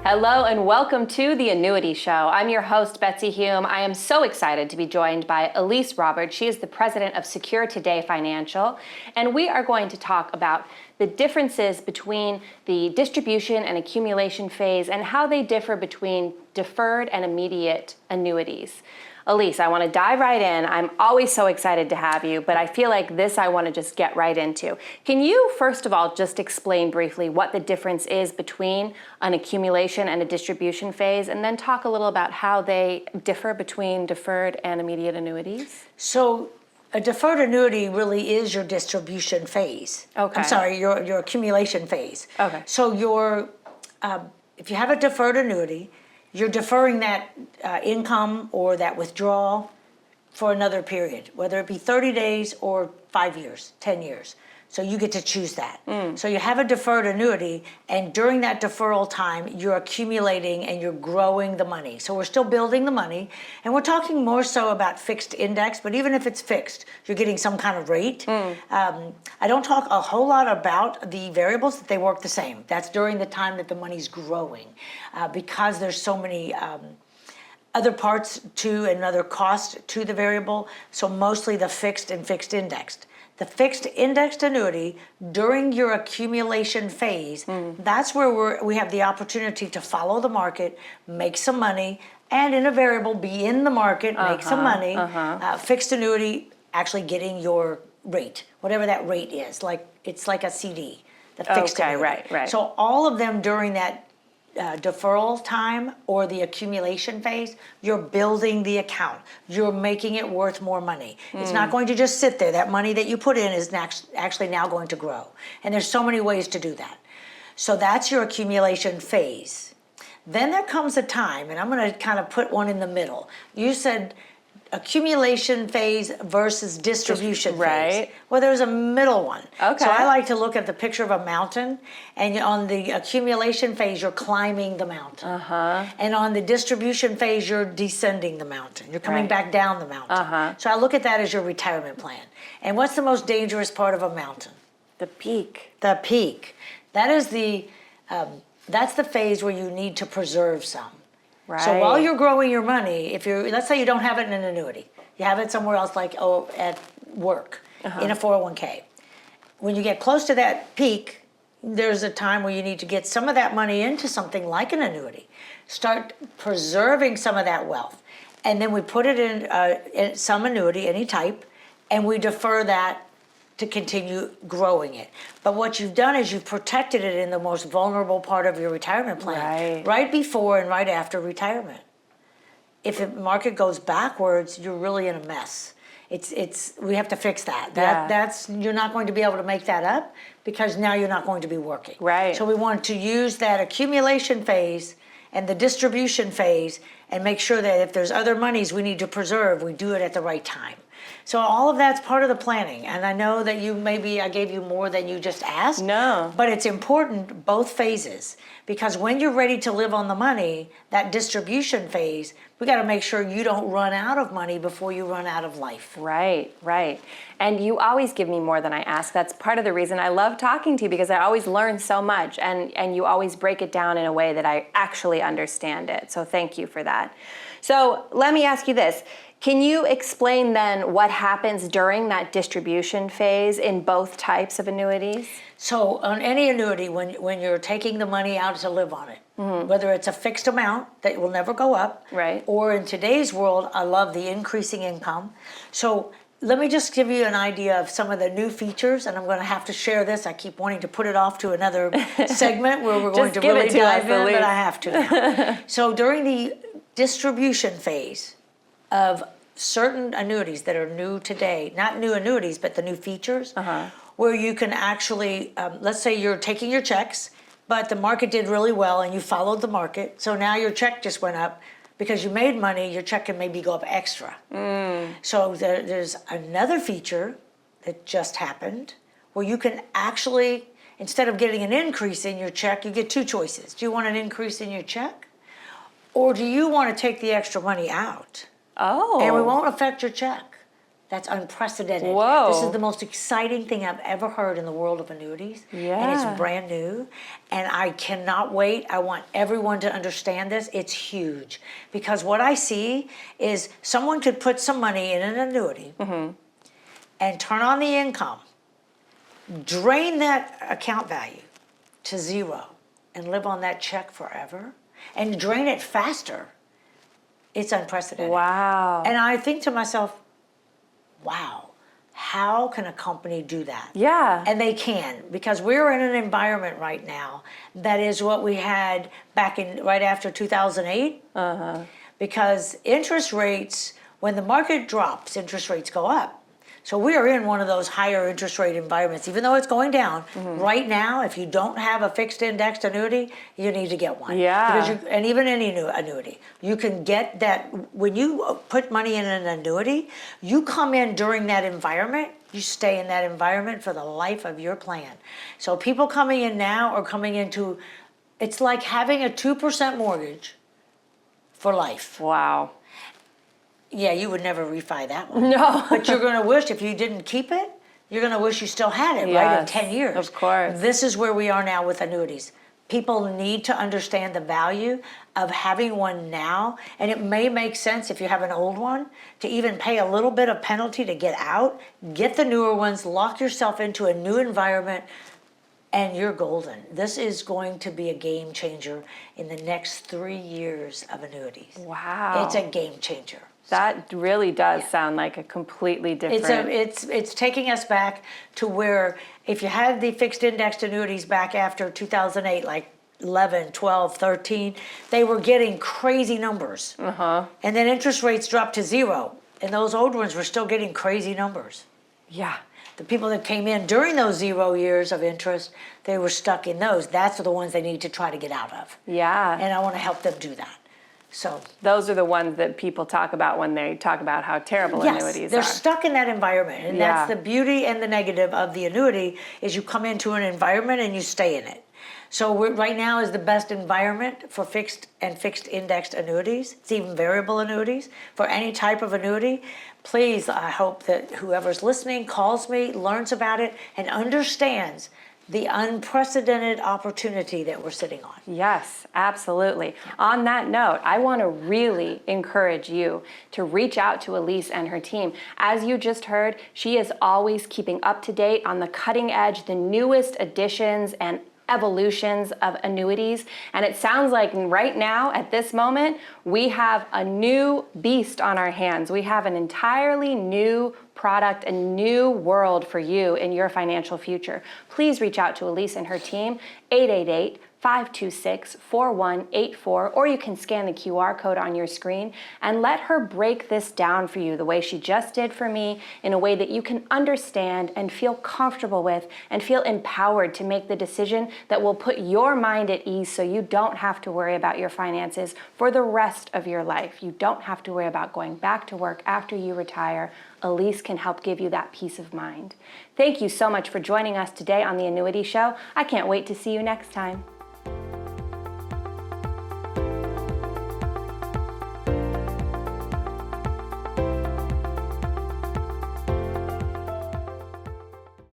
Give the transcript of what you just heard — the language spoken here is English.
Hello and welcome to the Annuity Show. I'm your host, Betsy Hume. I am so excited to be joined by Elise Roberts. She is the president of Secure Today Financial, and we are going to talk about the differences between the distribution and accumulation phase and how they differ between deferred and immediate annuities. Elise, I want to dive right in. I'm always so excited to have you, but I feel like this I want to just get right into. Can you, first of all, just explain briefly what the difference is between an accumulation and a distribution phase, and then talk a little about how they differ between deferred and immediate annuities? So a deferred annuity really is your distribution phase. Okay. I'm sorry, your accumulation phase. Okay. So if you have a deferred annuity, you're deferring that income or that withdrawal for another period, whether it be 30 days or 5 years, 10 years. So you get to choose that. So you have a deferred annuity, and during that deferral time, you're accumulating and you're growing the money. So we're still building the money, and we're talking more so about fixed index, but even if it's fixed, you're getting some kind of rate. I don't talk a whole lot about the variables, that they work the same. That's during the time that the money's growing, because there's so many other parts to and other costs to the variable, so mostly the fixed and fixed indexed. The fixed indexed annuity during your accumulation phase, that's where we have the opportunity to follow the market, make some money, and in a variable, be in the market, make some money. Fixed annuity, actually getting your rate, whatever that rate is. It's like a CD, the fixed annuity. Right. So all of them during that deferral time or the accumulation phase, you're building the account. You're making it worth more money. It's not going to just sit there. That money that you put in is actually now going to grow. And there's so many ways to do that. So that's your accumulation phase. Then there comes a time, and I'm going to kind of put one in the middle. You said accumulation phase versus distribution phase. Right. Well, there's a middle one. Okay. So I like to look at the picture of a mountain, and on the accumulation phase, you're climbing the mountain. And on the distribution phase, you're descending the mountain. You're coming back down the mountain. So I look at that as your retirement plan. And what's the most dangerous part of a mountain? The peak. The peak. That is that's the phase where you need to preserve some. Right. So while you're growing your money, let's say you don't have it in an annuity, you have it somewhere else, like at work, in a 401k. When you get close to that peak, there's a time where you need to get some of that money into something like an annuity. Start preserving some of that wealth. And then we put it in some annuity, any type, and we defer that to continue growing it. But what you've done is you've protected it in the most vulnerable part of your retirement plan, right before and right after retirement. If the market goes backwards, you're really in a mess. We have to fix that. You're not going to be able to make that up, because now you're not going to be working. Right. So we want to use that accumulation phase and the distribution phase and make sure that if there's other monies we need to preserve, we do it at the right time. So all of that's part of the planning. And I know that I gave you more than you just asked. No. But it's important, both phases, because when you're ready to live on the money, that distribution phase, we got to make sure you don't run out of money before you run out of life. Right. And you always give me more than I ask. That's part of the reason I love talking to you, because I always learn so much, and you always break it down in a way that I actually understand it. So thank you for that. So let me ask you this. Can you explain then what happens during that distribution phase in both types of annuities? So on any annuity, when you're taking the money out to live on it, whether it's a fixed amount that will never go up, or in today's world, I love the increasing income. So let me just give you an idea of some of the new features, and I'm going to have to share this. I keep wanting to put it off to another segment where we're going to really dive in, but I have to now. So during the distribution phase of certain annuities that are new today, not new annuities, but the new features, where you can actually, let's say you're taking your checks, but the market did really well and you followed the market, so now your check just went up. Because you made money, your check can maybe go up extra. So there's another feature that just happened where you can actually, instead of getting an increase in your check, you get two choices. Do you want an increase in your check? Or do you want to take the extra money out? Oh. And we won't affect your check. That's unprecedented. Whoa. This is the most exciting thing I've ever heard in the world of annuities. Yeah. And it's brand new. And I cannot wait. I want everyone to understand this. It's huge. Because what I see is someone could put some money in an annuity and turn on the income, drain that account value to zero, and live on that check forever, and drain it faster. It's unprecedented. Wow. And I think to myself, wow, how can a company do that? Yeah. And they can, because we're in an environment right now that is what we had back in right after 2008. Because interest rates, when the market drops, interest rates go up. So we are in one of those higher interest rate environments, even though it's going down. Right now, if you don't have a fixed indexed annuity, you need to get one. Yeah. Because and even any new annuity, you can get that. When you put money in an annuity, you come in during that environment, you stay in that environment for the life of your plan. So people coming in now are coming into, it's like having a 2% mortgage for life. Wow. Yeah, you would never refi that one. No. But you're going to wish, if you didn't keep it, you're going to wish you still had it, right, in Yes, 10 years. of course. This is where we are now with annuities. People need to understand the value of having one now, and it may make sense if you have an old one to even pay a little bit of penalty to get out, get the newer ones, lock yourself into a new environment, and you're golden. This is going to be a game changer in the next 3 years of annuities. Wow. It's a game changer. That really does sound like a completely different. It's taking us back to where if you had the fixed indexed annuities back after 2008, like 11, 12, 13, they were getting crazy numbers. And then interest rates dropped to zero, and those old ones were still getting crazy numbers. Yeah. The people that came in during those 0 years of interest, they were stuck in those. That's the ones they need to try to get out of. Yeah. And I want to help them do that. So Those are the ones that people talk about when they talk about how terrible annuities they're are. stuck in that environment, and that's the beauty and the negative of the annuity is you come into an environment and you stay in it. So right now is the best environment for fixed and fixed indexed annuities. It's even variable annuities for any type of annuity. Please, I hope that whoever's listening calls me, learns about it, and understands the unprecedented opportunity that we're sitting on. Yes, absolutely. On that note, I want to really encourage you to reach out to Elise and her team. As you just heard, she is always keeping up to date on the cutting edge, the newest additions and evolutions of annuities. And it sounds like right now, at this moment, we have a new beast on our hands. We have an entirely new product, a new world for you in your financial future. Please reach out to Elise and her team, 888-526-4184, or you can scan the QR code on your screen and let her break this down for you the way she just did for me, in a way that you can understand and feel comfortable with and feel empowered to make the decision that will put your mind at ease so you don't have to worry about your finances for the rest of your life. You don't have to worry about going back to work after you retire. Elise can help give you that peace of mind. Thank you so much for joining us today on the Annuity Show. I can't wait to see you next time.